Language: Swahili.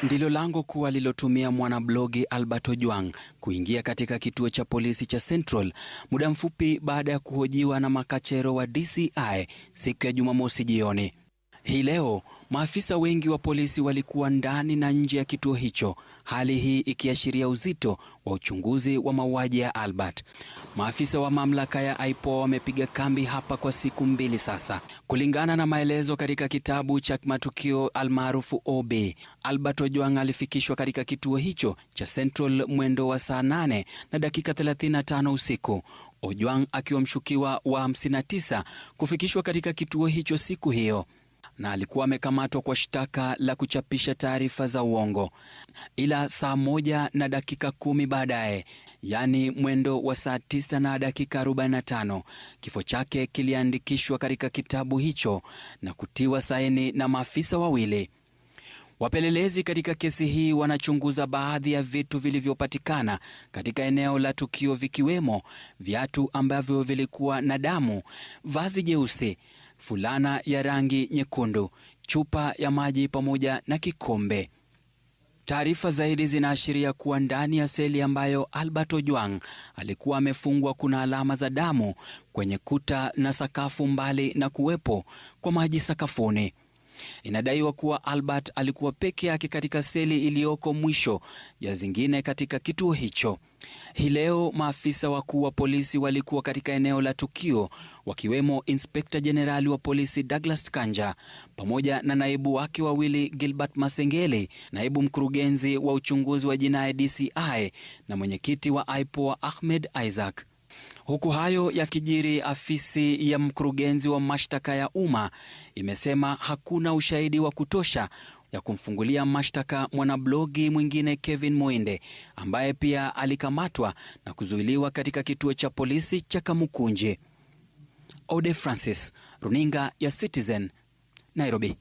Ndilo lango kuu alilotumia mwanablogi Albert Ojwang kuingia katika kituo cha polisi cha Central muda mfupi baada ya kuhojiwa na makachero wa DCI siku ya Jumamosi jioni. Hii leo maafisa wengi wa polisi walikuwa ndani na nje ya kituo hicho, hali hii ikiashiria uzito wa uchunguzi wa mauaji ya Albert. Maafisa wa mamlaka ya IPOA wamepiga kambi hapa kwa siku 2 sasa. Kulingana na maelezo katika kitabu cha matukio almaarufu OB, Albert Ojwang alifikishwa katika kituo hicho cha Central mwendo wa saa 8 na dakika 35 usiku. Ojwang akiwa mshukiwa wa 59 kufikishwa katika kituo hicho siku hiyo, na alikuwa amekamatwa kwa shtaka la kuchapisha taarifa za uongo. Ila saa 1 na dakika 10 baadaye, yani mwendo wa saa 9 na dakika 45, kifo chake kiliandikishwa katika kitabu hicho na kutiwa saini na maafisa wawili. Wapelelezi katika kesi hii wanachunguza baadhi ya vitu vilivyopatikana katika eneo la tukio, vikiwemo viatu ambavyo vilikuwa na damu, vazi jeusi, fulana ya rangi nyekundu, chupa ya maji pamoja na kikombe. Taarifa zaidi zinaashiria kuwa ndani ya seli ambayo Albert Ojwang alikuwa amefungwa kuna alama za damu kwenye kuta na sakafu, mbali na kuwepo kwa maji sakafuni. Inadaiwa kuwa Albert alikuwa peke yake katika seli iliyoko mwisho ya zingine katika kituo hicho. Hii leo maafisa wakuu wa polisi walikuwa katika eneo la tukio, wakiwemo Inspekta Jenerali wa polisi Douglas Kanja pamoja na naibu wake wawili Gilbert Masengeli, naibu mkurugenzi wa uchunguzi wa jinai DCI na mwenyekiti wa IPOA Ahmed Isaac. Huku hayo yakijiri, afisi ya mkurugenzi wa mashtaka ya umma imesema hakuna ushahidi wa kutosha ya kumfungulia mashtaka mwanablogi mwingine Kevin Moinde, ambaye pia alikamatwa na kuzuiliwa katika kituo cha polisi cha Kamukunji. Ode Francis, Runinga ya Citizen, Nairobi.